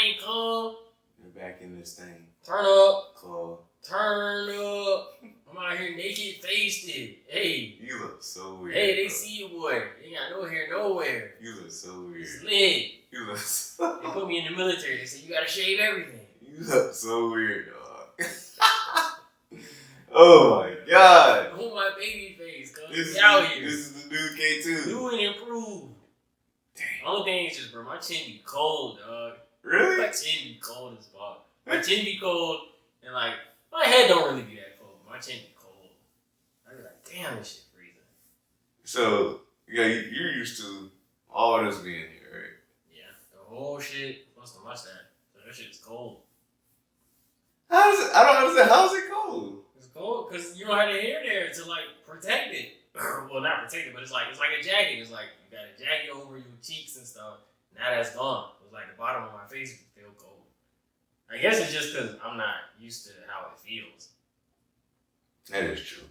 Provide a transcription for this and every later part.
thing, cuz. You're back in this thing. Turn up. Cuz. Turn up. I'm out here naked faced it. Hey. You look so weird. Hey, they see you, boy. You ain't got no hair nowhere. You look so weird. It's lit. You look so... They put me in the military. They said, you gotta shave everything. You look so weird, dog. Oh my god. Oh, my baby face, cuz. This Here. is the new K2. New and improved. Dang. Only thing is just, bro, my chin be cold, dog. Really? My chin be cold as fuck. My chin be cold, and like, my head don't really be that cold. My chin be cold. I be like, damn, this shit freezing. So, yeah, you're used to all of this being here, right? Yeah, the whole shit, plus the mustache. So that shit is cold. How is it? I don't understand. How is it cold? It's cold because you don't have the hair there to like protect it. Well, not protect it, but it's like a jacket. It's like you got a jacket over your cheeks and stuff. Now that's gone. It's like the bottom of my face feel cold. I guess it's just because I'm not used to how it feels. That is true.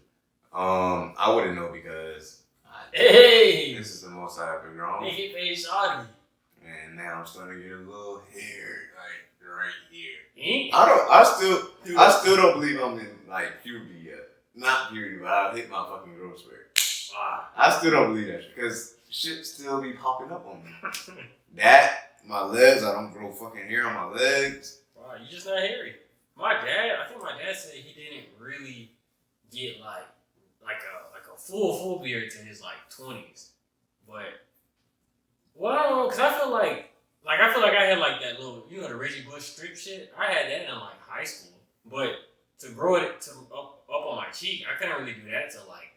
I wouldn't know because Hey, this is the most I've ever grown. nigga face shawty. And now I'm starting to get a little hair like right here. Eh? I still don't believe I'm in like puberty yet. Not puberty, but I hit my fucking growth spurt. Wow. I still don't believe that shit because shit still be popping up on me. My legs, I don't grow fucking hair on my legs. Wow, you just not hairy. I think my dad said he didn't really get like a full beard to his like 20s. But well, I don't know, cause I feel like I had like that little, you know, the Reggie Bush strip shit. I had that in like high school, but to grow it up on my cheek, I couldn't really do that till like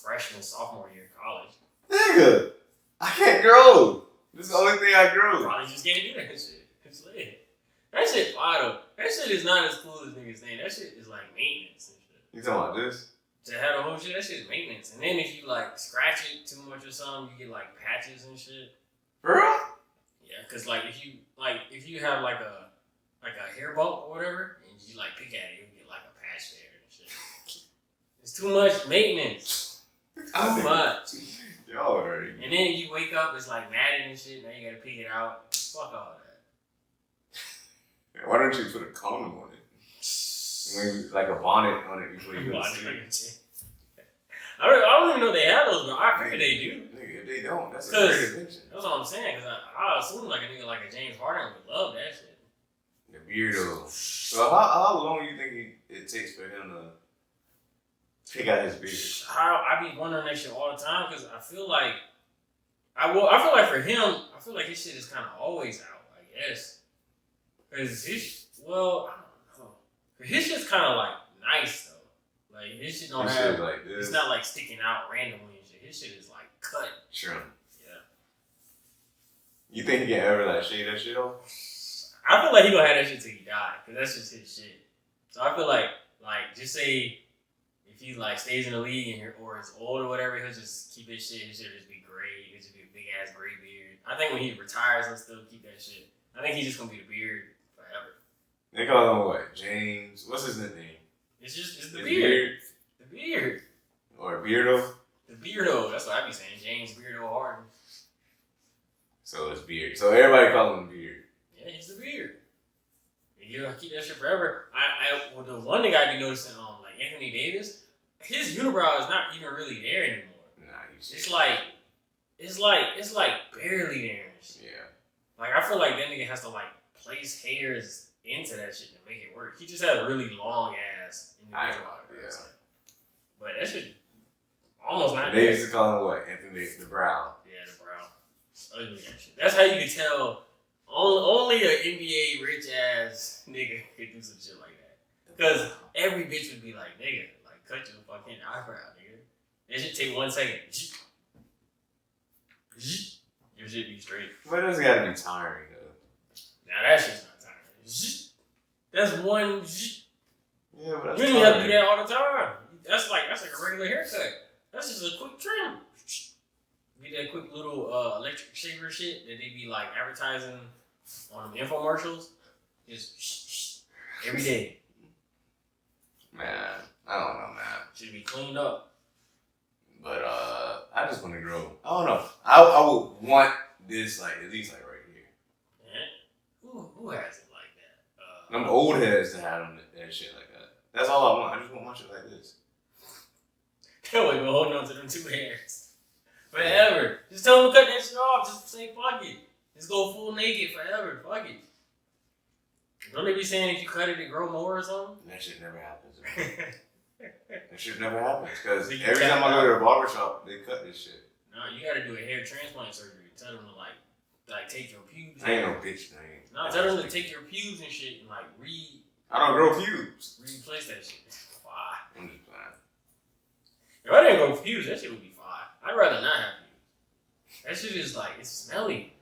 freshman, sophomore year of college. Nigga, I can't grow. This is the only thing I grew. Probably just can't do that shit. It's lit. That shit fire though. That shit is not as cool as niggas think. That shit is like maintenance and shit. You talking about this? To have the whole shit, that shit is maintenance. And then if you like scratch it too much or something, you get like patches and shit. For real? Yeah, cause like if you have like a hair bump or whatever, and you like pick at it, you get like a patch there and shit. It's too much maintenance. Too much. Y'all are. And then you wake up, it's like matted and shit. Now you gotta pick it out. Fuck all that. Why don't you put a condom on it? Maybe like a bonnet on it before you go to sleep. I don't even know they have those, but I figure they do. Nigga, if they don't, that's a great invention. That's what I'm saying, because I assume like a nigga like a James Harden would love that shit. The beardo. So how long do you think it takes for him to pick out his beard? I be wondering that shit all the time, because I feel like for him, I feel like his shit is kind of always out, I guess. Because I don't know. His shit's kind of like nice though. Like his shit don't have like this. It's not like sticking out randomly and shit. His shit is like cut. Sure. Yeah. You think he can ever like shave that shit off? I feel like he gonna have that shit till he die, cause that's just his shit. So I feel like just say if he like stays in the league or is old or whatever, he'll just keep his shit. His shit will just be gray. It'll just be a big ass gray beard. I think when he retires, he'll still keep that shit. I think he's just gonna be the beard forever. They call him what? James? What's his nickname? It's the beard. The beard. Or Beardo? The Beardo. That's what I be saying. James Beardo Harden. So it's Beard. So everybody call him Beard. Yeah, he's the beard. You gonna keep that shit forever. Well, the one thing I be noticing on like Anthony Davis, his unibrow is not even really there anymore. Nah, it's like barely there and shit. Yeah. Like I feel like that nigga has to like place hairs into that shit to make it work. He just had a really long ass individual. Yeah. But that shit almost not. They used to call him what? Anthony the Brow. Yeah, the brow. Ugly that shit. That's how you can tell. Only an NBA rich ass nigga could do some shit like that. Because every bitch would be like, nigga, like cut your fucking eyebrow, nigga. That shit take 1 second. Your shit be straight. But it doesn't gotta be tiring though. Now that shit's not tiring. That's one. Yeah, but that's you don't have to do that all the time. That's like a regular haircut. That's just a quick trim. Get that quick little electric shaver shit that they be like advertising on them infomercials. Just every day. Man, I don't know, man. Should be cleaned up. But I just want to grow. I don't know. I would want this like at least like right here. Yeah. Ooh, Who has it like that? Them old heads that had them that shit like that. That's all I want. I just want my shit like this. That way, we're holding on to them 2 hairs forever. Just tell them to cut that shit off. Just say fuck it. Just go full naked forever. Fuck it. Don't they be saying if you cut it, it grow more or something? That shit never happens. That shit never happens. Because every time I go to the barbershop, they cut this shit. No, you gotta do a hair transplant surgery. Tell them to like take your pubes. I ain't no bitch thing. No, tell them to take your pubes and shit and like I don't grow pubes. replace that shit. Why? I'm just playing. If I didn't grow pubes, that shit would be fine. I'd rather not have pubes. That shit is like, it's smelly.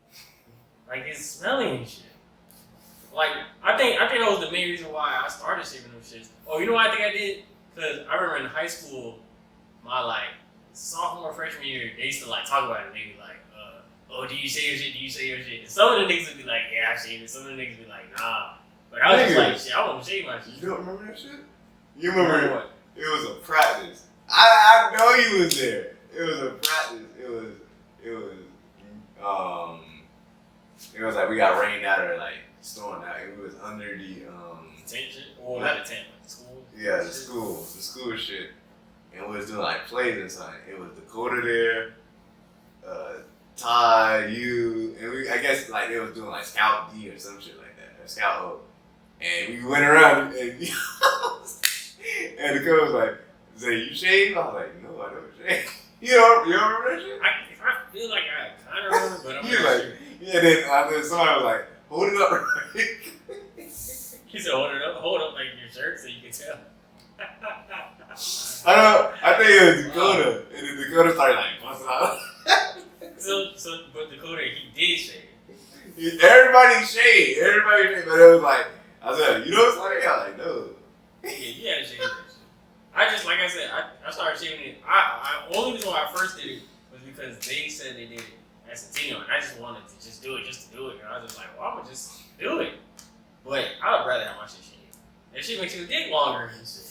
Like, it's smelly and shit. Like, I think that was the main reason why I started shaving them shits. Oh, you know what I think I did? Because I remember in high school, my like sophomore, freshman year, they used to like talk about it. They be like, oh, do you shave your shit? Do you shave your shit? And some of the niggas would be like, yeah, I shave it. Some of the niggas would be like, nah. But I was just like, shit, I want to shave my shit. You don't remember that shit? You remember what? It was a practice. I know you was there. It was a practice. It was like we got rained out or like stormed out. It was under the tent shit? Or not the tent, like the school? Yeah, the school shit. And we was doing like plays and something. It was Dakota there, Ty, you, and I guess like they was doing like Scout D or some shit like that, or Scout O. And we went around and and the coach was like, Zay, you shave? I was like, no, I don't shave. You remember that shit? I feel like I kind of remember, but I'm not like, sure. Yeah, then somebody was like, hold it up right. He said, hold up like your shirt so you can tell. I think it was Dakota, and then Dakota started like busting out. But Dakota, he did shave. Everybody shaved, but it was like, I said, you know what's funny? I was like, no. Yeah, you had to shave that shit. I just, like I said, I started shaving it. Only reason why I first did it was because they said they did it as a team, and I just wanted to just do it just to do it. And I was just like, well, I'm gonna just do it. But I would rather have my shit shaved. That shit makes your dick longer and shit.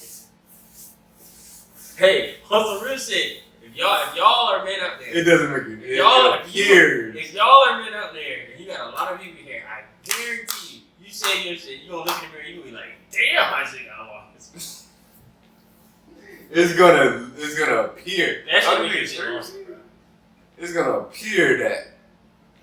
Hey, on some real shit. If y'all are men up there, it doesn't make it. If y'all are men up there and you got a lot of people here, I guarantee you shave your shit, you gonna look in the mirror, you gonna be like, damn, my shit got long. It's gonna appear. That shit make your shit longer. It's gonna appear that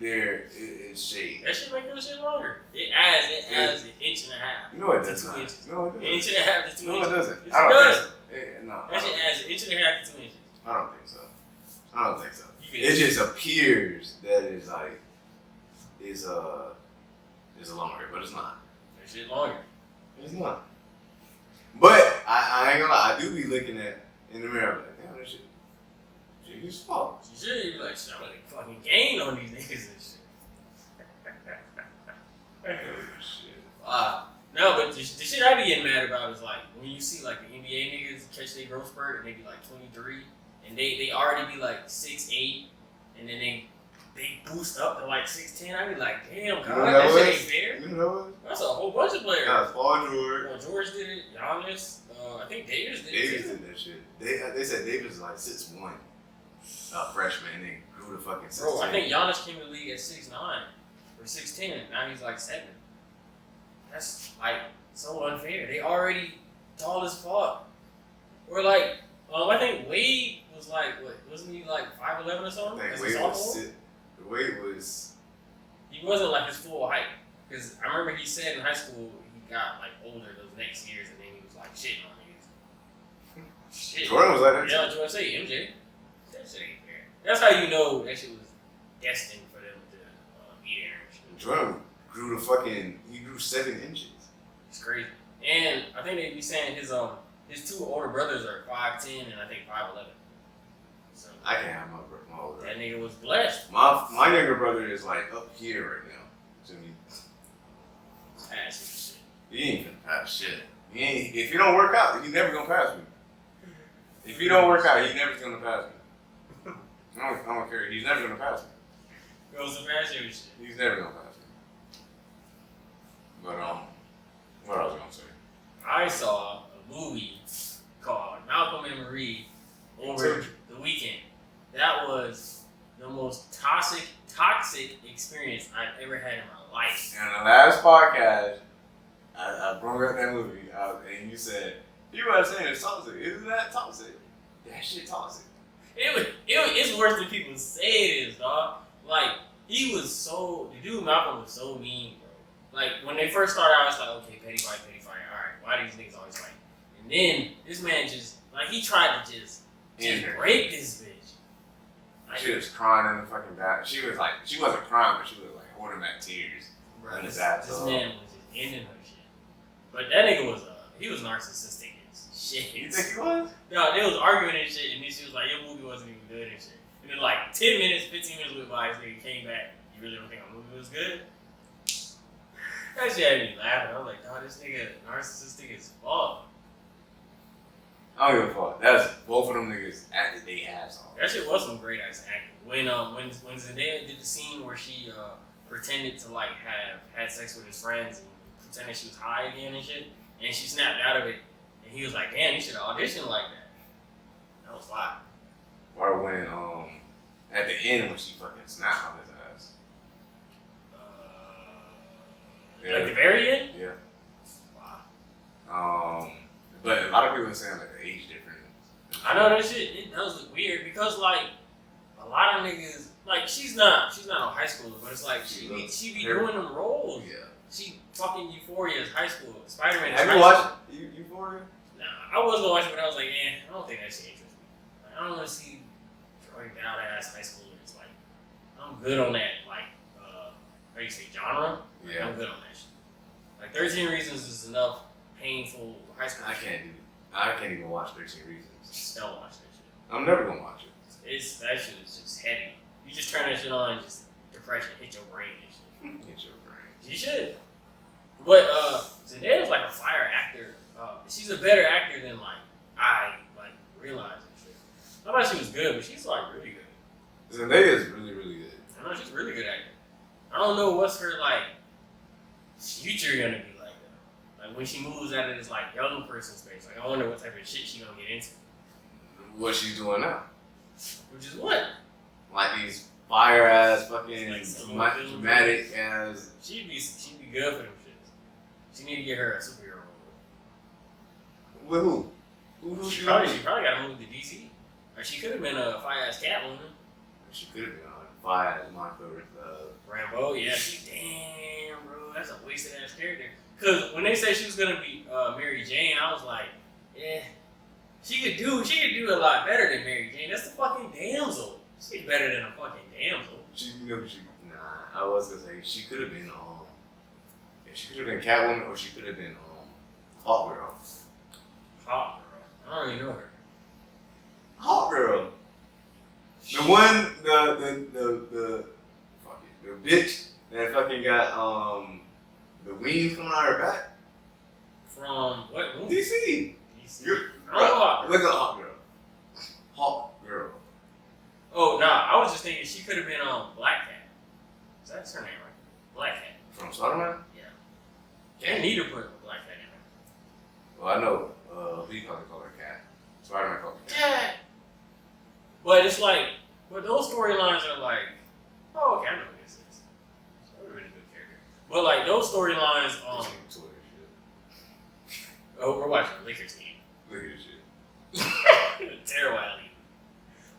there is shade. That shit make your shit longer. It adds an inch and a half. No, it does not. Inches. No, it doesn't. An inch and a half to 2 inches. No, it doesn't. Yes, I it don't does. think so. No. That shit adds an inch and a half to 2 inches. I don't think so. It just appears that it's like is longer, but it's not. That shit longer. It's not. But I ain't gonna lie, I do be looking at in the mirror, I'm like, damn, that shit is fuck. You should be like, shit, I'm gonna fucking gain on these niggas and shit. Oh, shit. Wow. No, but the shit I be getting mad about is like when you see like the NBA niggas catch their growth spurt and they be like 23 and they already be like 6'8", and then they boost up to like 6'10". I be like, damn, God, that shit ain't fair. You know what? That's a whole bunch of players. Yeah, Paul George. George did it. Giannis. I think Davis did it. Davis did that shit. They said Davis is like 6'1", freshman, and then grew to fucking 6'10". Bro, I think Giannis came to the league at 6'9" or 6'10", and now he's like 7. That's like so unfair. They already tall as fuck. Or like, I think Wade was like, what, wasn't he like 5'11" or something? I think Wade was. He wasn't like his full height. Because I remember he said in high school he got like older those next years and then he was like shitting on niggas. Shit. Jordan was like that. Yeah, Jordan say MJ. That shit ain't fair. That's how you know that shit was destined for them to beat Aaron. Jordan grew he grew 7 inches. It's crazy. And I think they be saying his 2 older brothers are 5'10" and I think 5'11". So I can't have my older. That nigga was blessed. My younger brother is like up here right now. So Pass he ain't gonna pass shit. If you don't work out, he's never gonna pass me. If you don't work out, he's never gonna pass me. I don't care. He's never gonna pass me. Goes to pass you shit. He's never gonna pass me. But what I was gonna say? I saw a movie called Malcolm and Marie over the weekend. That was the most toxic toxic experience I've ever had in my life. And the last podcast, I brought up that movie, and you said, "You were saying it's toxic. Isn't that toxic? That shit toxic." It's worse than people say it is, dog. Like, the dude Malcolm was so mean, bro. Like, when they first started out, it's like, okay, petty fight, alright, why do these niggas always fight? And then, this man just, like, he tried to just break this bitch. Like, she was crying in the fucking back. She was like, she wasn't crying, but she was like holding back tears. Bro, this man was just ending her shit. But that nigga was, he was narcissistic as shit. You think he was? No, they was arguing and shit, and then she was like, your movie wasn't even good and shit. And then like 10 minutes, 15 minutes went by, this nigga came back, you really don't think our movie was good? That shit had me laughing. I was like, dog, this nigga narcissistic as fuck. I don't give a fuck. That's both of them niggas acted they ass off. That shit was some great ass acting. When Zendaya did the scene where she pretended to like have had sex with his friends and pretended she was high again and shit, and she snapped out of it, and he was like, damn, you should have auditioned like that. That was fire. Or when at the end when she fucking snapped on his ass. Like the very end? Yeah. Wow. But a lot of people are saying like the age difference. I know that shit. It does look weird because like a lot of niggas, like she's not no high schooler, but it's like she be doing them roles. Yeah. She fucking Euphoria is high school. Spider-Man is Have high you watched Euphoria? Nah, I was gonna watch it, but I was like, I don't think that shit interests me. Like, I don't want to see drugged out ass high schoolers. Like, I'm good on that. Like, how do you say genre? Like, Yeah. I'm good on that shit. Like, 13 Reasons is enough painful high school. I can't even watch 13 Reasons. Don't watch that shit. I'm never gonna watch it. That shit is just heavy. You just turn that shit on and just depression hit your brain and shit. Get your brain. You should. But Zendaya's like a fire actor. She's a better actor than I realized and shit. I thought she was good, but she's like really good. Zendaya is really, really good. I know she's really good actor. I don't know what's her future gonna be like though. Like when she moves out of this young person space. Like I wonder what type of shit she gonna get into. What she's doing now. Which is what? Like these fire ass fucking dramatic ass. She'd be good for them shits. She need to get her a superhero role. With who? Who She probably got to move to DC. Or she could have been a fire ass Catwoman. She could have been on fire as Monica with Rambo. Yeah, damn bro, that's a wasted ass character. Cause when they said she was gonna be Mary Jane, I was like, yeah, she could do a lot better than Mary Jane. That's the fucking damsel. She's better than a fucking damsel. I was gonna say she could have been she could have been Catwoman or she could have been Hawk Girl. Hawk Girl. I don't even know her. Hawk Girl. The one the bitch that fucking got the wings coming out of her back. From what movie? DC. Oh, look at Hawk Girl. Hawk Girl. Oh no, I was just thinking she could have been Black Cat. That's her name, right? Black Cat. From Spider-Man? Yeah. They need to put Black Cat in there. Well, I know we call her Cat. Spider-Man called her Cat. Cat. But it's but those storylines are oh, okay, I know who this is. She's a really good character. But those storylines, oh, we're watching the Lakers game. Look at this shit. Terrible athlete.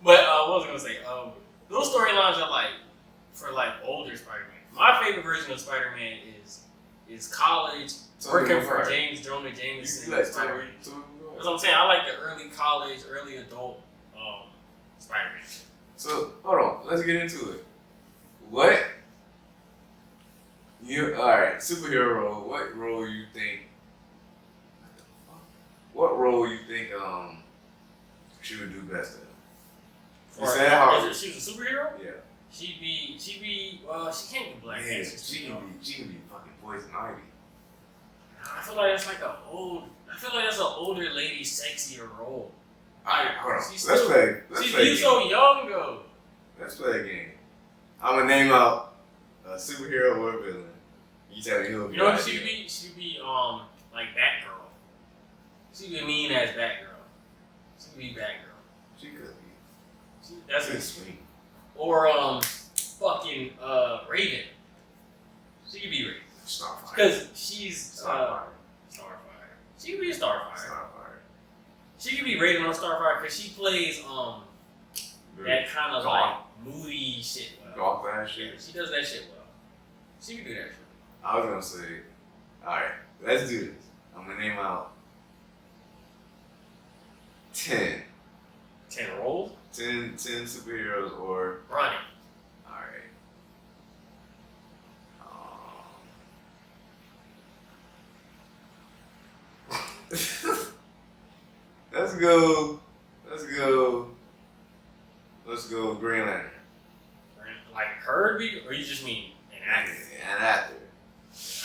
But what was I gonna say? Those storylines are for older Spider-Man. My favorite version of Spider-Man is college, working for James Jonah Jameson. That's what I'm saying. I like the early college, early adult Spider-Man. So hold on, let's get into it. Alright, superhero role. What role you think she would do best in? You said how she was a superhero? Yeah. She'd be she can't be Black Cat. She can be fucking Poison Ivy. I feel like that's an older lady sexier role. Alright, hold on. Let's play. She's so young though. Let's play a game. I'm gonna name out a superhero or a villain. You tell me who. You know what she'd be? She'd be like Batgirl. She'd be mean as Batgirl. She'd be Batgirl. She could be. That's good. Sweet. Or fucking Raven. She could be Raven. Starfire. Because she's Starfire. She could be a Starfire. Starfire. She could be Raven on Starfire because she plays that kind of like moody shit well. Golf ass shit. Yeah, she does that shit well. She can do that shit. I was gonna say, alright, let's do this. I'm gonna name out 10. 10 roles? 10 superheroes or Running. alright. Let's go Green Lantern. Like her, or you just mean an actor? An actor.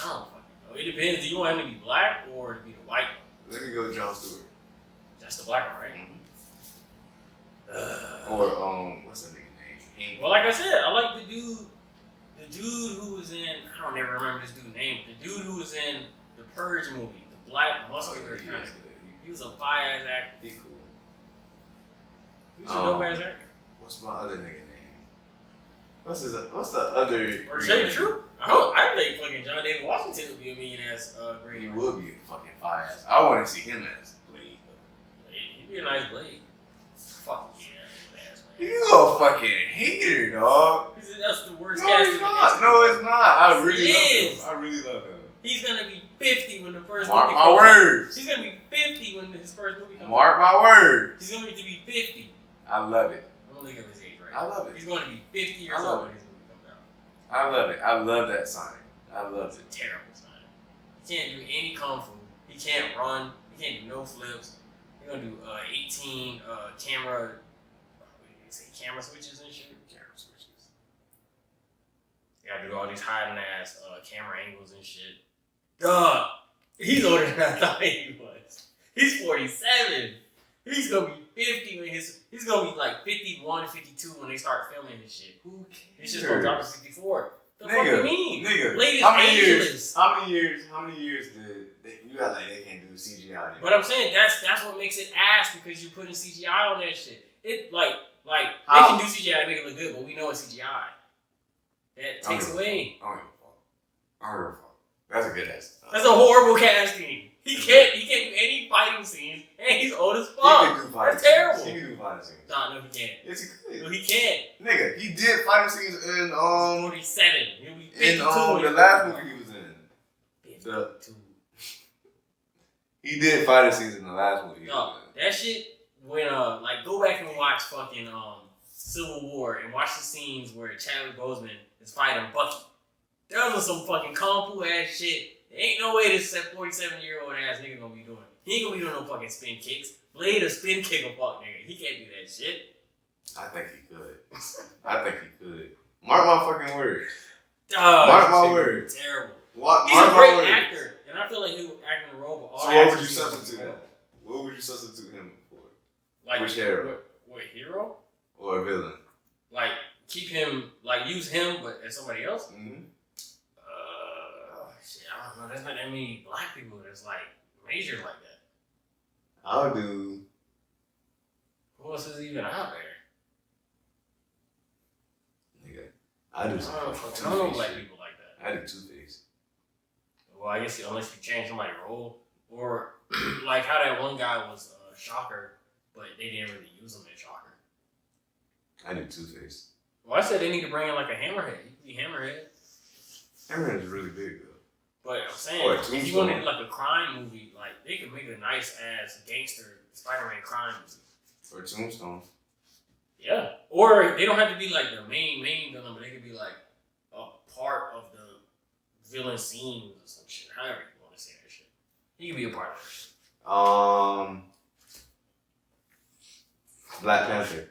I don't fucking know. It depends. Do you want him to be black or to be the white one? Let me go Jon Stewart. That's the black one, right? Or what's the nigga name? Well, like I said, I like the dude who was in, I don't ever remember this dude's name, the dude who was in the Purge movie, the black muscular kind of. He was a fire ass actor. He cool. He was a dope ass actor. What's my other nigga name? What's the other? Or to tell you the truth, I think fucking John David Washington would be a mean ass Green. He would be a fucking fire ass. I want to see him as Blade. He'd be a nice Blade. Fuck yeah, ass man. You a fucking hater, dog. That's the worst No, casting. it's not. No, it's not. I really It love is. him. I really love him. He's gonna be 50 when the first Mark movie my comes words. out. He's gonna be 50 when his first movie comes Mark out. my words. He's going to be 50. I love it. I don't think of his age right I love it. He's going to be 50 years I love old when it. his movie comes out. I love it. I love that sign. I love It's it. a terrible sign. He can't do any kung fu. He can't run. He can't do no flips. He's going to do 18 camera, what did they say, camera switches and shit? Camera switches. You gotta do all these hiding ass camera angles and shit. Duh! He's older than I thought he was. He's 47. He's gonna be 50 when he's gonna be like 51, 52 when they start filming this shit. Who cares? He's just gonna drop to 54. The fuck Nigga, you mean? nigga. Ladies How many Angeles. years? How many years did you got like they can't do CGI anymore? But I'm saying that's what makes it ass because you're putting CGI on that shit. It like How? they can do CGI to make it look good, but we know it's CGI. That takes away. I don't give a fuck. That's a good ass. That's a horrible casting. He can't do any fighting scenes, and he's old as fuck. He can do fighting That's terrible. He can do fighting scenes. No, he can't. Yes, he could. No, he can't. Nigga, he did fighting scenes in 47. He'll be 52. in the last movie he was in. 52. He did fighting scenes in the last movie. No, that shit when like go back and watch fucking Civil War and watch the scenes where Chadwick Boseman is fighting Bucky. Those are some fucking kung fu ass shit. There ain't no way this 47-year-old ass nigga gonna be doing. He ain't gonna be doing no fucking spin kicks. Blade a spin kick a fuck nigga. He can't do that shit. I think he could. I think he could. Mark my fucking words. Mark my words. Terrible. Mark He's a my great words. actor, and I feel like he would act in the role. But all So what would actors you do substitute is- him? What would you substitute him for? Like Which hero? What hero? Or a villain? Like keep him, like use him, but as somebody else. Mm-hmm. Shit, I don't know. There's not that many black people that's like major like that. I would do. Who else is even out there? Nigga. I do some I don't fucking know Two-Face black shit. people like that. I do Two-Face. Well, I guess unless you change somebody's role, or like how that one guy was Shocker, but they didn't really use him as Shocker. I do Two-Face. Well, I said they need to bring in like a Hammerhead. He could be Hammerhead. Hammerhead is really big though. But I'm saying, Or a if you Tombstone. wanted like a crime movie, like they could make a nice ass gangster Spider-Man crime movie. Or Tombstone. Yeah. Or they don't have to be like the main villain, but they could be like a part of the villain scenes or some shit. However you want to say that shit. He could be a part of that shit. Black Panther.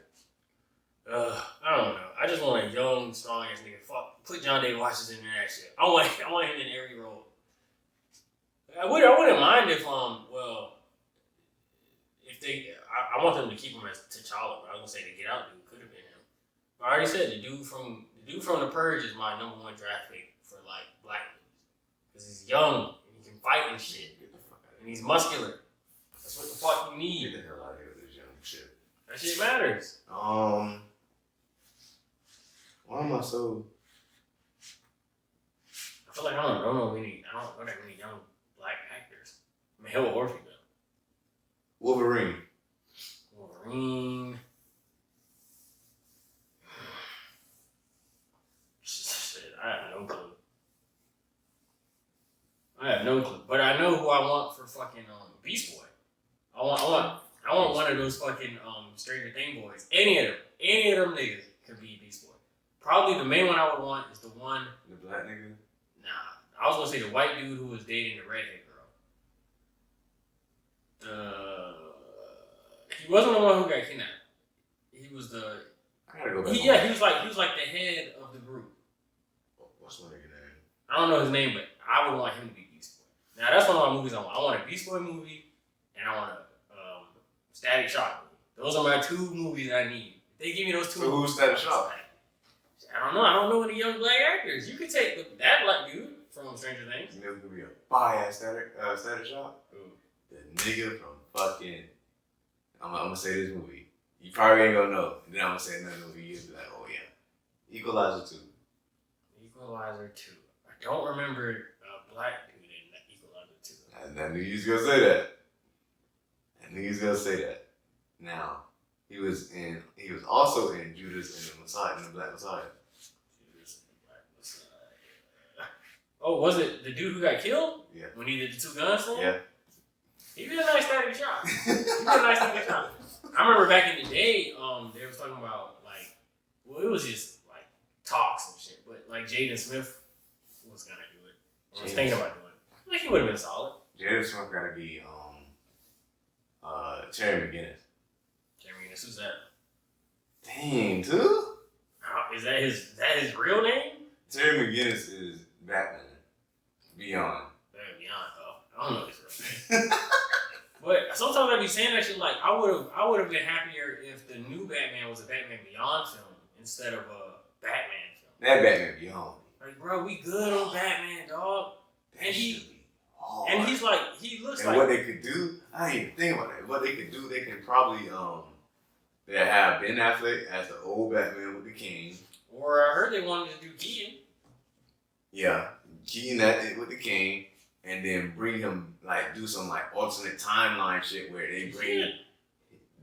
I don't know. I just want a young, strong ass nigga. Fuck, put John David Washington in that shit. I want him in every role. I wouldn't mind if if they, I want them to keep him as T'Challa. But I was gonna say the Get Out dude could have been him. But I already said the dude from the Purge is my number one draft pick for like black movies because he's young and he can fight and shit, Get the fuck out of and he's muscular. That's what the fuck you here. need. Get the hell out of here with this young shit. That shit matters. Why am I so feel like I don't know that many young black actors. I mean, hell or female. Wolverine. Shit, I have no clue. But I know who I want for fucking Beast Boy. I want one of those fucking Stranger Things boys. Any of them niggas could be Beast Boy. Probably the main one I would want is the one. The black nigga? Nah, I was gonna say the white dude who was dating the redhead girl. He wasn't the one who got kidnapped. He was the. I gotta go back. He was like the head of the group. What's my nigga name? I don't know his name, but I would want him to be Beast Boy. Now that's one of my movies I want. I want a Beast Boy movie, and I want a Static Shock movie. Those are my two movies I need. If they give me those two. So who's Static Shock? I don't know any young black actors. You could take that black dude from Stranger Things. You know who's gonna be a fire Static Shock? Ooh. The nigga from fucking. I'm gonna say this movie. You probably ain't gonna know. And then I'm gonna say another movie. You'll be like, oh yeah. Equalizer 2. Equalizer 2. I don't remember a black dude in Equalizer 2. I knew you was gonna say that. Now, he was also in Judas and the Messiah, and the Black Messiah. Judas and the Black Messiah. Oh, was it the dude who got killed? Yeah. When he did the two guns thing? Yeah. He did a nice Static Shock. I remember back in the day, they was talking about it was just like talks and shit, but like Jaden Smith was gonna do it. I was thinking about doing it. Like he would have been solid. Jaden Smith gotta be Terry McGinnis. Terry McGinnis, who's that? Dang, too? Is that his real name? Terry McGinnis is Batman. Beyond. Beyond, though. I don't know his real name. But sometimes I be saying that shit like I would have been happier if the new Batman was a Batman Beyond film instead of a Batman film. That Batman Beyond. Like, bro, we good on Batman, dog. And he's he looks like. And what they could do, I didn't even think about that. What they could do, they can probably they have Ben Affleck as the old Batman with the cane. Or I heard they wanted to do Keaton. Yeah, Keaton that with the cane, and then bring him do some alternate timeline shit where they bring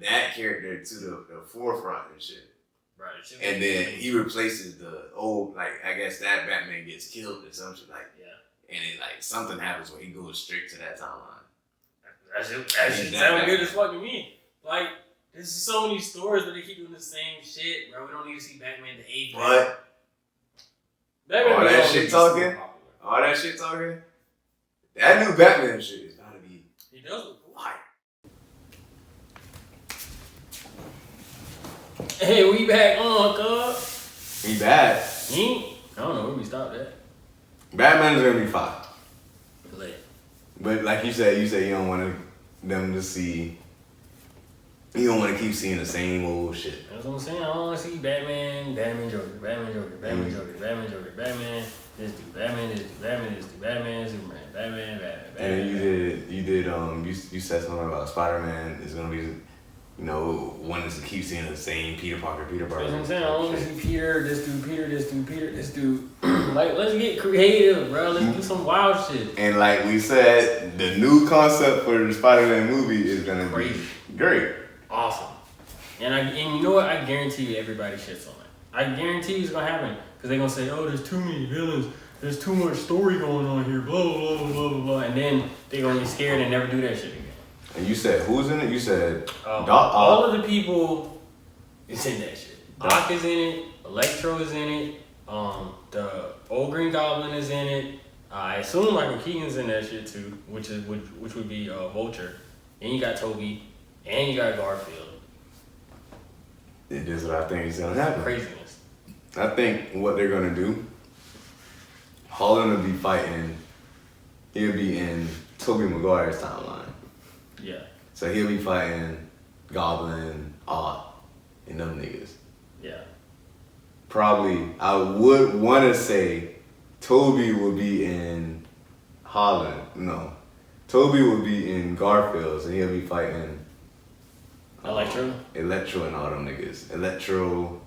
that character to the forefront and shit. Right. And then he replaces the old I guess that Batman gets killed or some shit yeah. And it something happens where he goes straight to that timeline. That shit sound good as fuck to me. There's so many stories where they keep doing the same shit, bro. We don't need to see Batman the 8th. But all that shit talking. That new Batman shit is gotta be. He does look cool. Hey, we back on, cuz. We back. I don't know where we stopped at. Batman is gonna be fine. Lit. But like you said you don't want them to see. You don't want to keep seeing the same old shit. That's what I'm saying. I don't want to see Batman, Joker, Batman, this dude, Batman, Superman, Batman. And you said something about Spider-Man is gonna be, wanting to keep seeing the same Peter Parker. That's what I'm saying. I don't want to see Peter, this dude. Let's get creative, bro. Let's do some wild shit. And like we said, the new concept for the Spider-Man movie is gonna be great. Awesome. And you know what? I guarantee you everybody shits on it. I guarantee you it's gonna happen. Because they're gonna say, oh, there's too many villains. There's too much story going on here. Blah, blah, blah, blah, blah. And then they're gonna get scared and never do that shit again. And you said, who's in it? You said, all of the people is in that shit. Doc is in it. Electro is in it. The old Green Goblin is in it. I assume Michael Keaton's in that shit too, which would be Vulture. And you got Toby. And you got Garfield. It is what I think is gonna happen. Craziness. I think what they're gonna do, Holland will be fighting. He'll be in Tobey Maguire's timeline. Yeah. So he'll be fighting Goblin, and them niggas. Yeah. Probably, I would want to say Toby will be in Holland. No. Toby will be in Garfield, so he'll be fighting Electro and all them niggas. Electro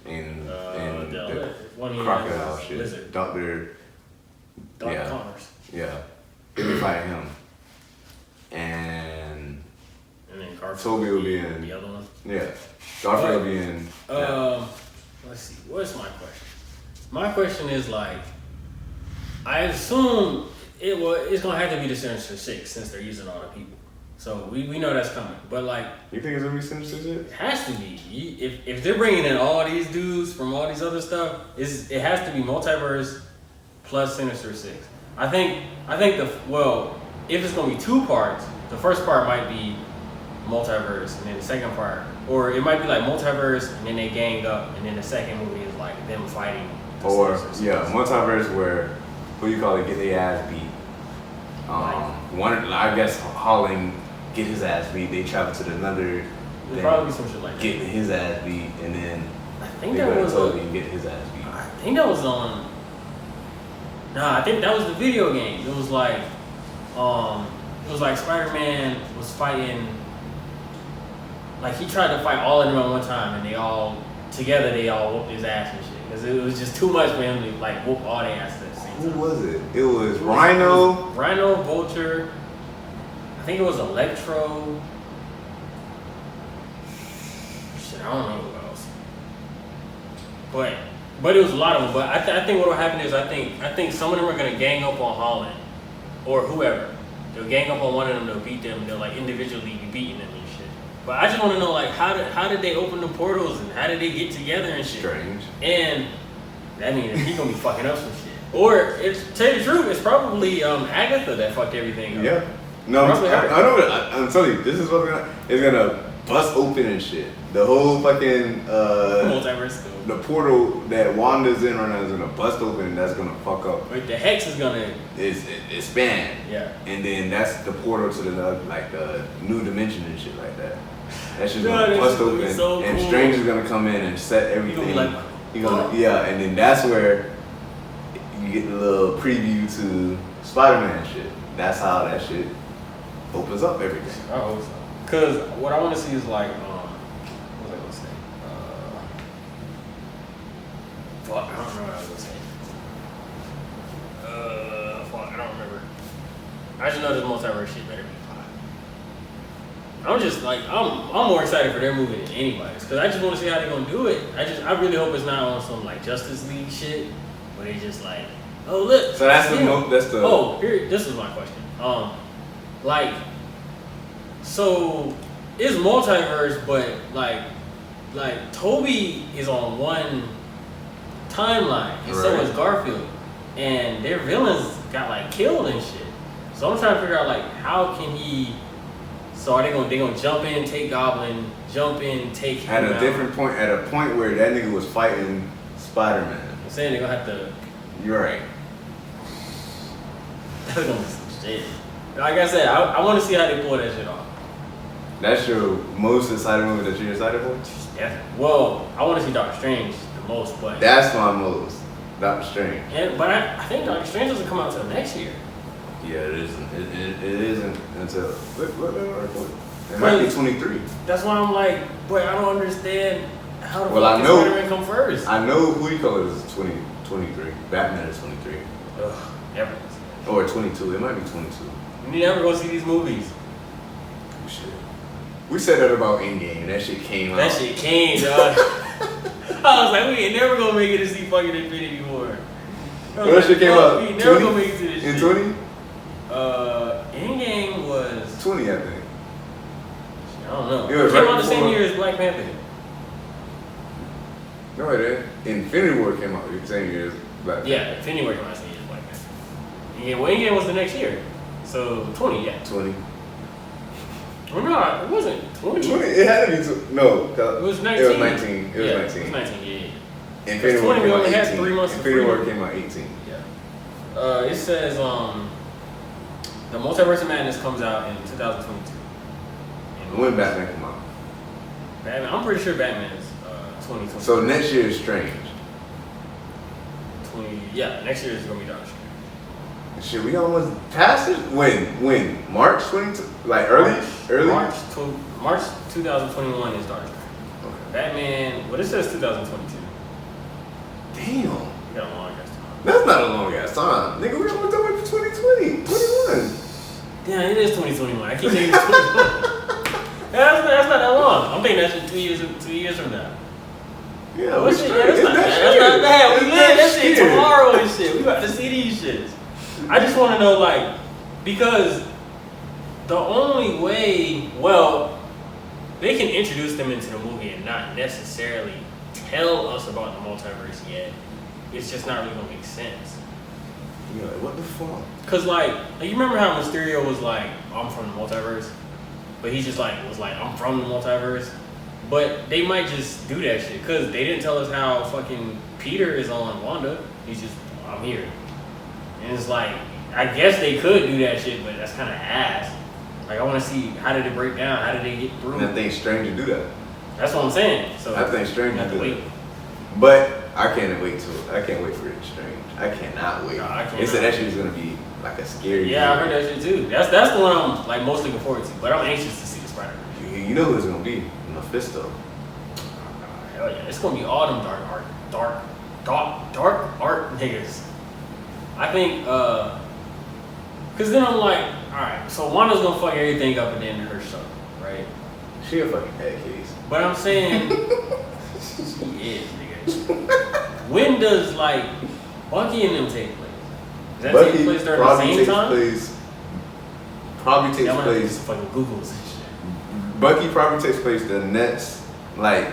and the crocodile shit. Lizard. Dr. Dark Connors. Yeah. He'll be fighting him. And then Garfield Toby will be in the other one. Yeah. Garfield will be in. Let's see. What's my question? My question is like, I assume it's gonna have to be the Sinister Six since they're using all the people. So we know that's coming. But like, you think it's gonna be Sinister Six? It has to be. If they're bringing in all these dudes from all these other stuff, it has to be multiverse plus Sinister Six. I think if it's gonna be 2 parts, the first part might be multiverse, and then the second part, or it might be like multiverse, and then they gang up, and then the second movie is like them fighting. Or multiverse where get their ass beat. I guess Holland get his ass beat. They travel to another. There'll probably be some shit like that. Getting his ass beat, and then I think that was Toby and get his ass beat. I think that was on. Nah, I think that was the video game. It was like Spider-Man was fighting. Like he tried to fight all of them at one time, and they all whooped his ass and shit. Because it was just too much for him to like whoop all their ass at the same time. Who was it? It was Rhino. Rhino, Vulture. I think it was Electro. Shit, I don't know who else. But it was a lot of them. But I think what will happen is I think some of them are gonna gang up on Holland or whoever. They'll gang up on one of them. They'll beat them. They'll like individually be beating them and shit. But I just want to know like how did they open the portals and how did they get together and shit? Strange. And that means he's gonna be fucking up some shit. Or tell you the truth, it's probably Agatha that fucked everything up. Yeah. No, I know. I'm telling you, this is what's gonna bust open and shit. The whole fucking multiverse. The portal that Wanda's in right now is gonna bust open, and that's gonna fuck up. But the hex is gonna expand. Yeah. And then that's the portal to the new dimension and shit like that. That's just gonna bust open, so and cool. Strange is gonna come in and set everything. And then that's where you get the little preview to Spider-Man shit. That's how that shit opens up everything. I hope so. Cause what I want to see is like, what was I gonna say? Fuck, I don't remember what I was gonna say. Fuck, I don't remember. I just know this multiverse shit better be fine. I'm just like, I'm more excited for their movie than anybody's. Cause I just want to see how they're gonna do it. I really hope it's not on some like Justice League shit where they just like, oh look. So that's the. Oh, here, this is my question. So it's multiverse, but like Toby is on one timeline, and so is Garfield, and their villains got like killed and shit. So I'm trying to figure out like how can he? So are they gonna jump in, take Goblin, jump in, take him at a different point, at a point where that nigga was fighting Spider-Man. I'm saying they're gonna have to. You're right. That's gonna be some shit. Like I said, I want to see how they pull that shit off. That's your most exciting movie that you're excited for? Yeah. Well, I want to see Doctor Strange the most, but that's my most. Doctor Strange. But I think Doctor Strange doesn't come out until next year. Yeah, it isn't. It isn't until it might be 23. That's why I'm like, but I don't understand how the fuck did Spider-Man come first. I know who you call it is 23. Batman is 23. Ugh, never. Or 22. It might be 22. You never go see these movies. Shit. We said that about Endgame. That shit came out. That shit came, dog. I was like, we ain't never gonna make it to see fucking Infinity War. That shit came out. We ain't never gonna make it to this shit. In 20? Endgame was 20, I think. I don't know. It came out the same year as Black Panther. No, it didn't. Infinity War came out the same year as Black Panther. Yeah, Infinity War came out the same year as Black Panther. Yeah, well, Endgame was the next year. So 20, yeah. 20. Well, no, it wasn't 20. 20. It had to be 20. No, it was 19. It was 19. It was 19. It was 19, yeah. Infinity War came out 18. Had 3 months Infinity War came out 18. Yeah. It says the Multiverse of Madness comes out in 2022. And when Batman come out? Batman, I'm pretty sure Batman is 2022. So next year is Strange. Next year is gonna be Doctor Strange. Shit, we almost passed it. When? March 22? Like early? March 2021 is Doctor Strange. Okay. Batman. Well, it says 2022. Damn. You got a long ass time. That's not a long ass time. Nigga, we almost done with 2020, 21. Yeah, it is 2021. I keep thinking it's 2021. That's not that long. I'm thinking that's 2 years from now. Yeah, oh, shit, that's not bad. We live that shit tomorrow and shit. We about to see these shits. I just want to know, like, because the only way, well, they can introduce them into the movie and not necessarily tell us about the multiverse yet. It's just not really gonna make sense. Yeah, like, what the fuck? Cause like you remember how Mysterio was like, I'm from the multiverse, but he just like was like, I'm from the multiverse. But they might just do that shit, cause they didn't tell us how fucking Peter is on Wanda. He's just, I'm here, and it's like, I guess they could do that shit, but that's kind of ass. Like I want to see how did it break down, how did they get through. And I think Strange to do that. That's what I'm saying. So I think Strange to do wait. that. But I can't wait for it Strange. I cannot wait. No, They said that shit was gonna be like a scary. Yeah, I heard that shit too. That's the one I'm like most looking forward to. But I'm anxious to see the Spider-Man. You know who it's gonna be? Mephisto. Hell yeah, it's gonna be all them dark art niggas. I think, cause then I'm like, all right, so Wanda's gonna fuck everything up at the end of her show, right? She a fucking head case. But I'm saying, she is, nigga. When does like Bucky and them take place? Does that Bucky take place during the same time? Probably takes Yeah, place. fucking Googles and shit. Bucky probably takes place the next, like,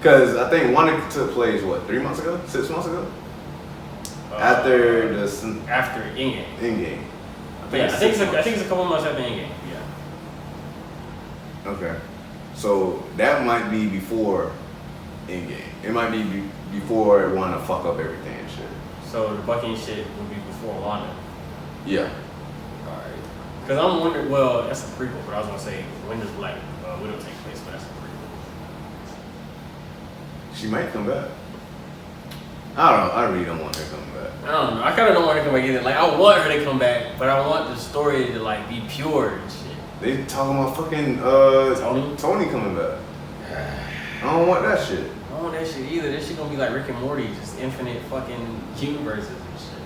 cause I think Wanda took place what 3 months ago, 6 months ago. After Endgame. Endgame. Yeah, I think it's a couple months after Endgame. Yeah. Okay. So that might be before Endgame. It might be before Wanda fuck up everything and shit. So the Bucky and shit would be before Wanda. Yeah. Alright. Because I'm wondering, well, that's a prequel, but I was going to say, when does Black Widow take place? But that's a prequel. She might come back. I don't know. I really don't want her coming back. I don't know. I kind of don't want her to come back either. Like, I want her to come back, but I want the story to, like, be pure and shit. They talking about fucking Tony coming back. I don't want that shit. I don't want that shit either. That shit gonna be like Rick and Morty, just infinite fucking universes and shit.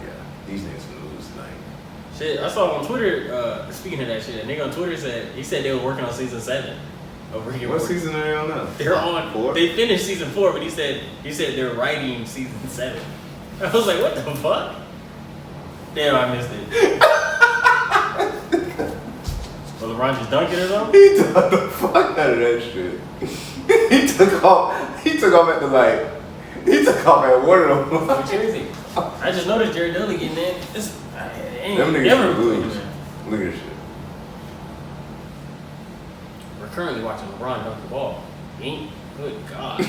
Yeah, these niggas lose like. Shit, I saw on Twitter, speaking of that shit, a nigga on Twitter said they were working on season 7 of Rick and Morty. What season are they on now? They're on 4? They finished season 4, but he said they're writing season 7. I was like, what the fuck? Damn, I missed it. Well, LeBron just dunked it or something? He dunked the fuck out of that shit. He took off at the like. He took off at one of them. Jersey. I just noticed Jared Dudley getting in. Them niggas lose. Look at this shit. We're currently watching LeBron dunk the ball. Good God.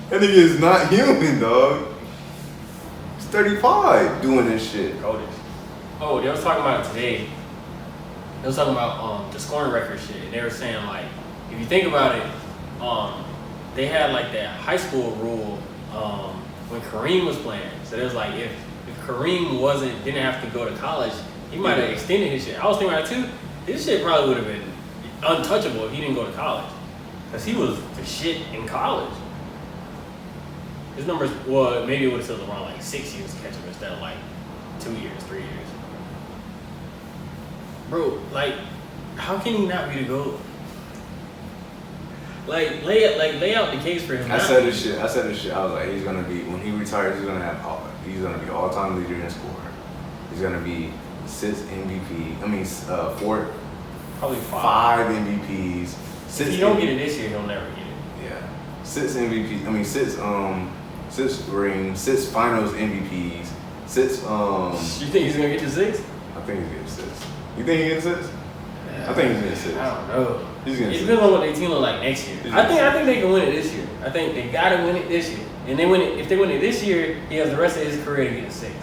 That nigga is not human, dog. He's 35 doing this shit. Coded. Oh, they was talking about it today. They was talking about the scoring record shit. And they were saying like, if you think about it, they had like that high school rule when Kareem was playing. So there was like, if Kareem didn't have to go to college, he might have extended his shit. I was thinking about it too. His shit probably would have been untouchable if he didn't go to college, cause he was the shit in college. His numbers, well, maybe it would have took around like 6 years to catch him instead of like 2 years, 3 years. Bro, like, how can he not be the GOAT? Like, lay out the case for him. I said this shit. I was like, he's gonna be, when he retires, he's gonna be all-time leader in scoring. He's gonna be 6 MVP. I mean, 4, probably 5 MVPs. If he don't get it this year, he'll never get it. Yeah, 6 MVP. I mean, 6 rings, 6 Finals MVPs, 6. You think he's gonna get to 6? I think he's getting 6. You think he gets 6? I think he's getting 6. I don't know. He's getting 6. It depends on what their team look like next year. I think they can win it this year. I think they gotta win it this year. And if they win it this year, he has the rest of his career to get to 6.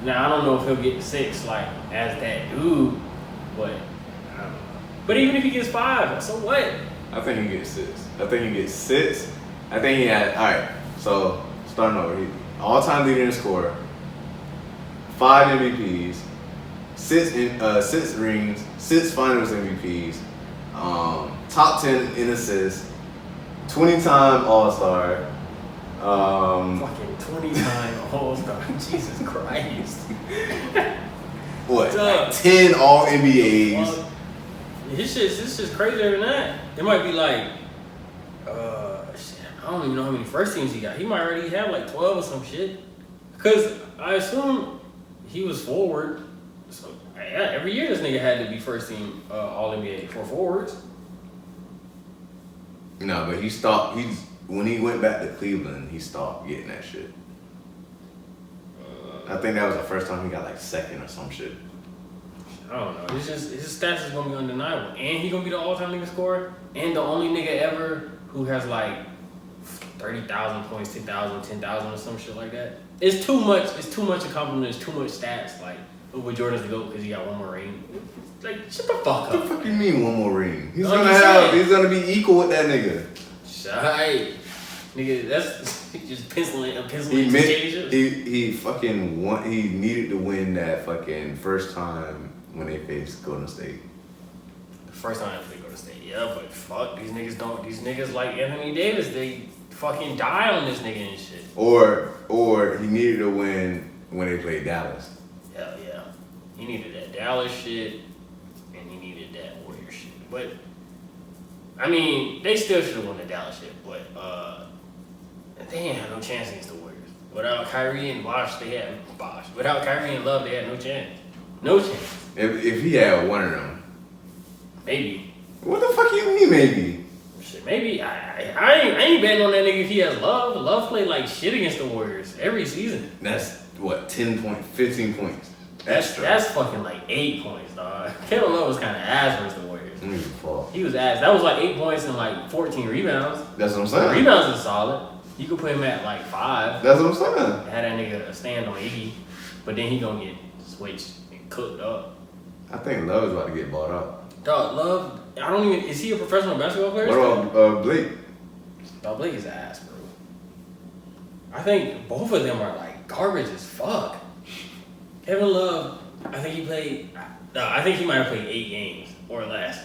Now I don't know if he'll get to 6 like as that dude, but I don't know. But even if he gets 5, so what? I think he gets 6. I think he had. All right. So starting over, he all-time leader in score, 5 MVPs, 6 rings, 6 Finals MVPs, top 10 in assists, 20-time All-Star, Fucking 20-time All-Star. Jesus Christ. What? Like 10 All NBAs. His shit's crazier than that. It might be like, shit, I don't even know how many first teams he got. He might already have like 12 or some shit. Because I assume he was forward. So yeah, every year this nigga had to be first team All NBA for forwards. No, but he stopped. When he went back to Cleveland, he stopped getting that shit. I think that was the first time he got like second or some shit. I don't know. His stats is gonna be undeniable, and he gonna be the all-time nigga scorer, and the only nigga ever who has like 30,000 points, 10,000, 10,000 or some shit like that. It's too much. It's too much a compliment. It's too much stats. Like with Jordan's the GOAT because he got one more ring. Like shut the fuck up. What the fuck you mean one more ring? He's gonna be equal with that nigga. Shite. Nigga, that's just penciling He fucking won. He needed to win that fucking first time when they faced Golden State. The first time they Golden State, yeah, but fuck, these niggas don't. These niggas like Anthony Davis, they fucking die on this nigga and shit. Or he needed to win when they played Dallas. Hell yeah, he needed that Dallas shit, and he needed that Warrior shit. But I mean, they still should have won the Dallas shit, but they ain't had no chance against the Warriors. Without Kyrie and Without Kyrie and Love, they had no chance. No chance. If he had one of them. Maybe. What the fuck you mean maybe? Shit, maybe. I ain't betting on that nigga if he has Love. Love played like shit against the Warriors every season. That's what, 10 points, 15 points. That's fucking like 8 points, dog. Kevin Love was kind of ass versus the Warriors. He was ass. That was like 8 points and like 14 rebounds. That's what I'm saying. Rebounds is solid. You could put him at like 5. That's what I'm saying. Had that nigga stand on 80, but then he gonna get switched and cooked up. I think Love is about to get bought out. Dog, Love, I don't even, is he a professional basketball player? What about Blake? Dog, Blake is ass, bro. I think both of them are like garbage as fuck. Kevin Love, I think he might have played 8 games or less.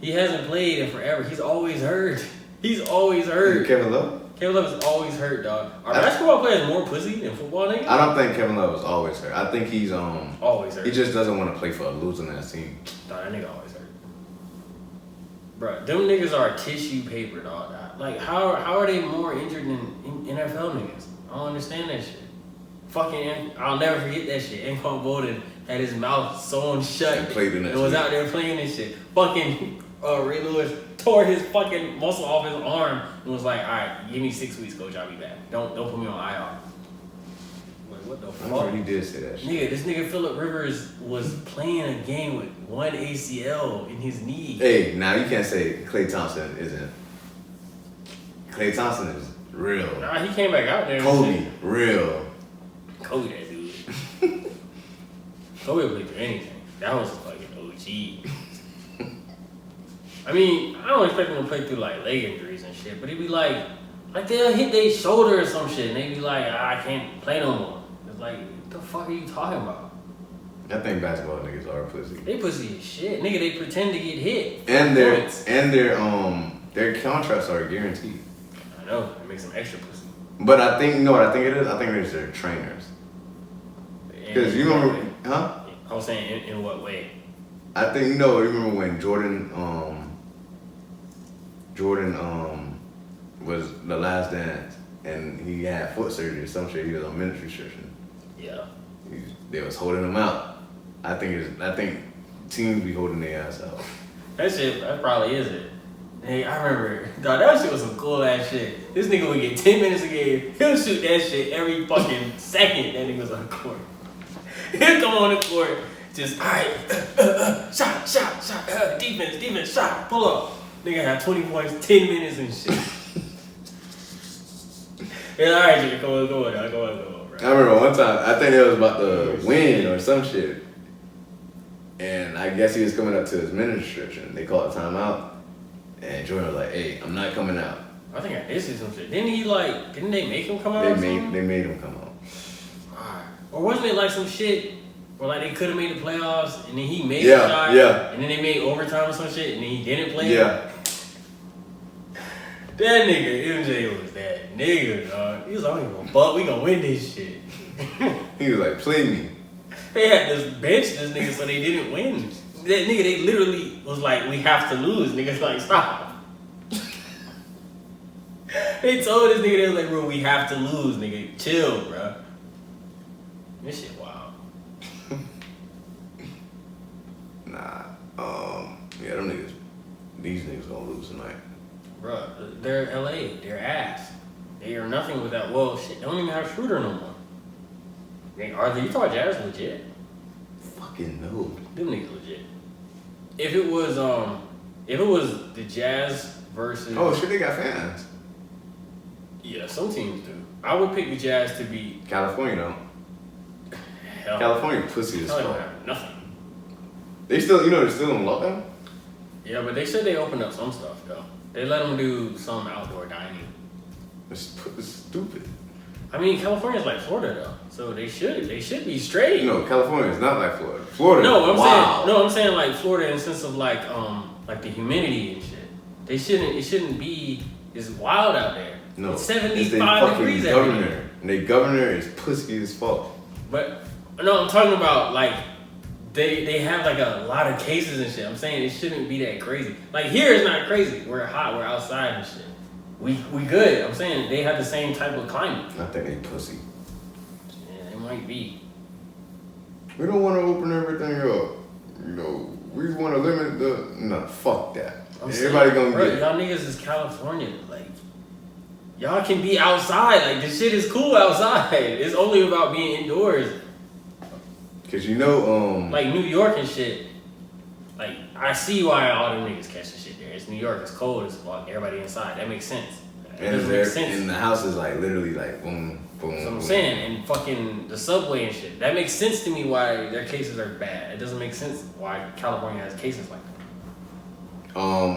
He hasn't played in forever. He's always hurt. Kevin Love? Kevin Love is always hurt, dog. Are basketball players more pussy than football niggas? I don't think Kevin Love is always hurt. I think he's always hurt. He just doesn't want to play for a losing ass team. Dog, that nigga always hurt. Bruh, them niggas are tissue paper, dog. Like, how are they more injured than NFL niggas? I don't understand that shit. Fucking, I'll never forget that shit. Anquan Bolden had his mouth sewn shut and was out there playing this shit. Fucking Ray Lewis tore his fucking muscle off his arm and was like, alright, give me 6 weeks, coach, I'll be back. Don't put me on IR. Like, what the fuck? He did say that shit. Nigga, this nigga Phillip Rivers was playing a game with one ACL in his knee. Hey, now you can't say Klay Thompson isn't. Klay Thompson is real. Nah, he came back out there. Kobe, real. Kobe, that dude. Kobe would play through anything. That was fucking OG. I mean, I don't expect him to play through like leg injuries and shit, but he'd be like they'll hit their shoulder or some shit, and they'd be like, I can't play no more. It's like, what the fuck are you talking about? I think basketball niggas are pussy. They pussy as shit, nigga. They pretend to get hit. And their contracts are guaranteed. I know, it makes them extra pussy. But I think, you know what I think it is? I think it's their trainers. Because you remember, huh? I was saying, in what way? I think, you remember when Jordan was the last dance and he had foot surgery or some shit, he was on minutes restriction. Yeah. They was holding him out. I think teams be holding their ass out. That probably is it. Hey, I remember, dog, that shit was some cool ass shit. This nigga would get 10 minutes a game. He'll shoot that shit every fucking second that nigga was on the court. He'll come on the court, just, alright, shot, defense, shot, pull up. Nigga had 20 points, 10 minutes and shit. Yeah, alright, Jimmy, go on, bro. I remember one time, I think it was about to win or some shit. And I guess he was coming up to his minute restriction. They called a timeout. And Jordan was like, hey, I'm not coming out. I think I did see some shit. Didn't they make him come out? They made him come out. Or wasn't it like some shit where like they could have made the playoffs and then he made the shot, and then they made overtime or some shit and then he didn't play? Yeah. That nigga MJ was that nigga, dog. He was like, I don't give a fuck, we gonna win this shit. He was like, play me. They had to bench this nigga so they didn't win. That nigga, they literally was like, we have to lose. Niggas like, stop. They told this nigga, they was like, bro, we have to lose, nigga. Chill, bro. This shit wild. Nah, yeah, them niggas, these niggas gonna lose tonight. Bro, they're LA. They're ass. They are nothing without, well, shit, they don't even have Schroeder no more. Are they, you thought Jazz legit? Fucking no. Them niggas legit. If it was the Jazz versus... Oh shit, they got fans. Yeah, some teams do. I would pick the Jazz to beat... California though. Hell, California pussy as they don't fuck. have nothing. They still, you know, they're still in lockdown? Yeah, but they said they opened up some stuff though. They let them do some outdoor dining. It's stupid. I mean, California's like Florida though, so they should be straight. No, California is not like Florida. Florida. No, wow. I'm saying like Florida in the sense of like the humidity and shit. It shouldn't be as wild out there. No, it's it's 75 degrees every day. And their governor is pussy as fuck. But no, I'm talking about like they have like a lot of cases and shit. I'm saying it shouldn't be that crazy. Like here it's not crazy. We're hot. We're outside and shit. We good. I'm saying they have the same type of climate. I think they pussy. Yeah, it might be. We don't want to open everything up. You know, we want to limit the. No, fuck that. Everybody gonna bro, get. Y'all niggas is California. Like, y'all can be outside. Like, this shit is cool outside. It's only about being indoors. Cause you know, like New York and shit. Like, I see why all them niggas catching shit there. It's New York. It's cold as fuck. Everybody inside. That makes sense. And the house is like literally like boom, boom. That's what I'm boom. saying. And fucking the subway and shit. That makes sense to me why their cases are bad. It doesn't make sense why California has cases like that.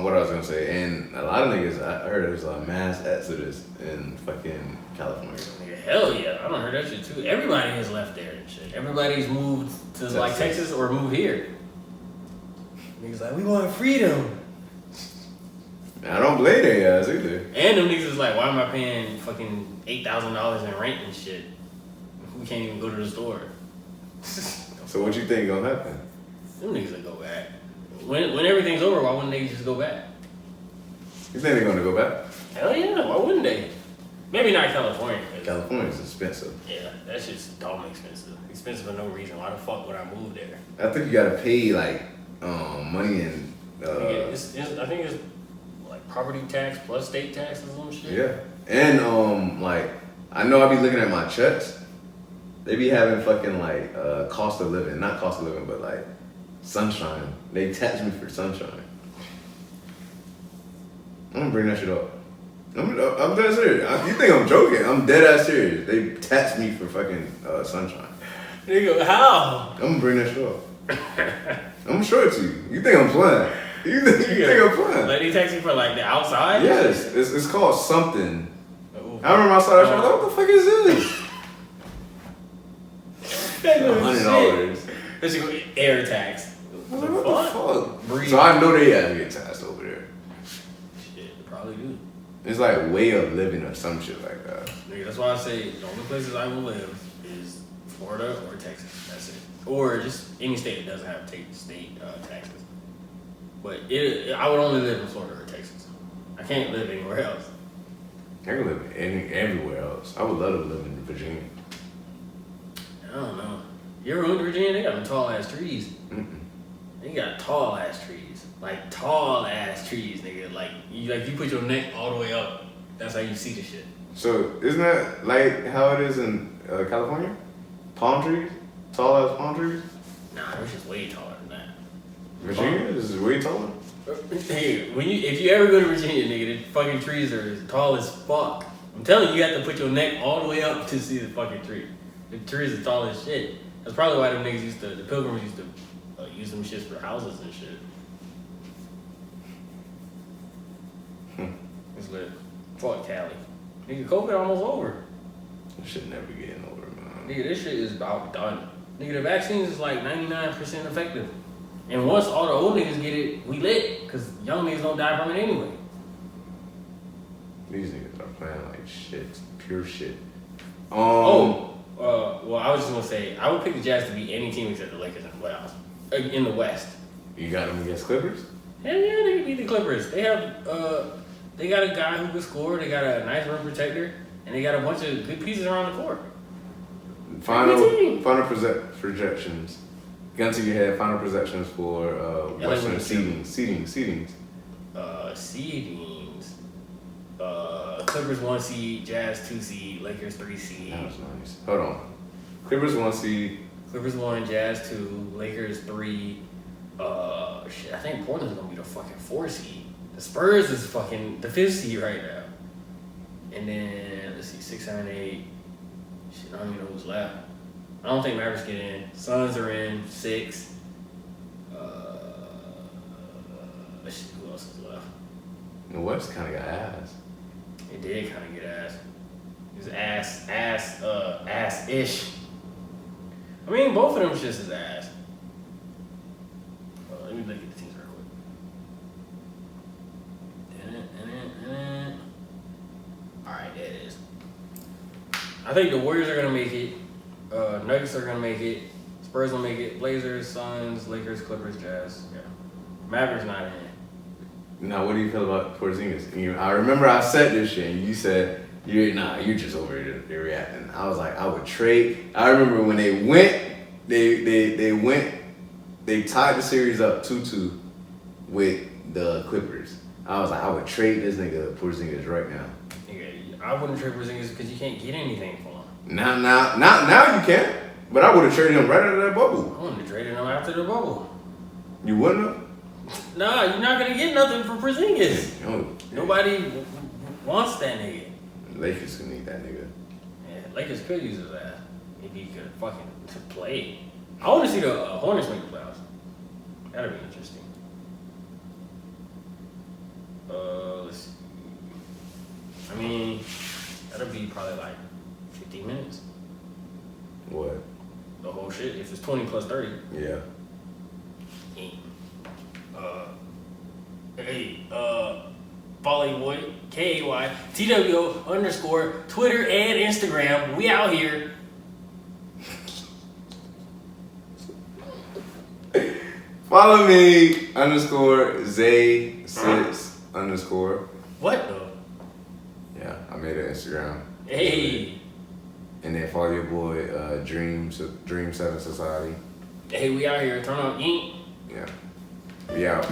What I was gonna say, and a lot of niggas, I heard there's a mass exodus in fucking California. Nigga, hell yeah. I done heard that shit too. Everybody has left there and shit. Everybody's moved to Texas. like Texas or moved here. Niggas like, we want freedom. I don't blame their ass either. And them niggas is like, why am I paying fucking $8,000 in rent and shit? We can't even go to the store. So what you think gonna happen? Them niggas will go back. When everything's over, why wouldn't they just go back? You think they're gonna go back? Hell yeah, why wouldn't they? Maybe not California. California's expensive. Yeah, that shit's dumb expensive. Expensive for no reason. Why the fuck would I move there? I think you gotta pay like money and I think it's like property tax plus state tax or some shit. yeah. And like I know I be looking at my checks. They be having fucking like cost of living, not cost of living, but like sunshine. They tax me for sunshine. I'm gonna bring that shit up. I'm dead serious. You think I'm joking? I'm dead ass serious. They tax me for fucking sunshine. Nigga, how? I'm gonna bring that shit up. I'm gonna show it to you. You think I'm playing? You think I'm playing? Like they tax you for like the outside? Yes, it's called something. Ooh. I remember I saw that shit. I was like, what the fuck is this? $100. That should go air tax. What the fuck? Breathe. So I know they have to get taxed over there. Shit, they probably do. It's like way of living or some shit like that. Nigga, that's why I say the only places I will live is Florida or Texas. That's it. Or just any state that doesn't have state taxes. But I would only live in Florida or Texas. I can't live anywhere else. I can live everywhere else. I would love to live in Virginia. I don't know. You ever went to Virginia? They got them tall ass trees. Mm-mm. They got tall ass trees. Like tall ass trees, nigga. Like you put your neck all the way up. That's how you see the shit. So isn't that like how it is in California? Palm trees? Tall ass palm trees? Nah, they're just way taller than that. Virginia is way taller? Hey, if you ever go to Virginia, nigga, the fucking trees are as tall as fuck. I'm telling you, you have to put your neck all the way up to see the fucking tree. The trees are tall as shit. That's probably why them niggas the pilgrims used to use them shits for houses and shit. It's lit. Fuck Cali. Nigga, COVID almost over. That shit never getting over, man. Nigga, this shit is about done. Nigga, the vaccines is like 99% effective. And once all the old niggas get it, we lit. Cause young niggas don't die from it anyway. These niggas are playing like shit, pure shit. Well, I was just gonna say I would pick the Jazz to beat any team except the Lakers in the playoffs. In the West. You got them against Clippers? Hell yeah, they can beat the Clippers. They have they got a guy who can score. They got a nice rim protector, and they got a bunch of good pieces around the court. Final projections. Gun to your head. Final projections for Western seedings. Seedings. Clippers 1 seed, Jazz 2 seed, Lakers 3 seed. That was nice. Hold on. Clippers 1 seed. Clippers 1, Jazz 2, Lakers 3. I think Portland's gonna be the fucking 4 seed. The Spurs is fucking the 5th seed right now. And then let's see, 6, 7, 8. Shit, I don't even know who's left. I don't think Mavericks get in. Suns are in 6. Shit, who else is left? The West kind of got ass. It did kind of get ass. It was ass-ish. I mean, both of them shits is ass. Let me look at the teams real quick. Alright, there it is. I think the Warriors are going to make it. Nuggets are going to make it. Spurs will make it. Blazers, Suns, Lakers, Clippers, Jazz. Yeah. Mavericks not in. Now, what do you feel about Porzingis? I remember I said this shit, and you said, you're just overreacting. I was like, I would trade. I remember when they went, they tied the series up 2-2 with the Clippers. I was like, I would trade this nigga Porzingis right now. Nigga, I wouldn't trade Porzingis because you can't get anything for him. Now you can't. But I would have traded him right out of that bubble. I wouldn't have traded him after the bubble. You wouldn't have? Nah, you're not gonna get nothing for Porzingis. Nobody wants that nigga. Lakers could need that nigga. Yeah, Lakers could use his ass if he could fucking play. I want to see the Hornets make the playoffs. That'd be interesting. Let's see. I mean, that'll be probably like 15 minutes. What? The whole shit. If it's 20 plus 30. Yeah. Bollywood, KAY, TWO, Twitter and Instagram. We out here. Follow me _Zay _. What though? Yeah, I made an Instagram. Hey. And then follow your boy Dream 7 Society. Hey, we out here. Turn on Yink. Yeah. We out.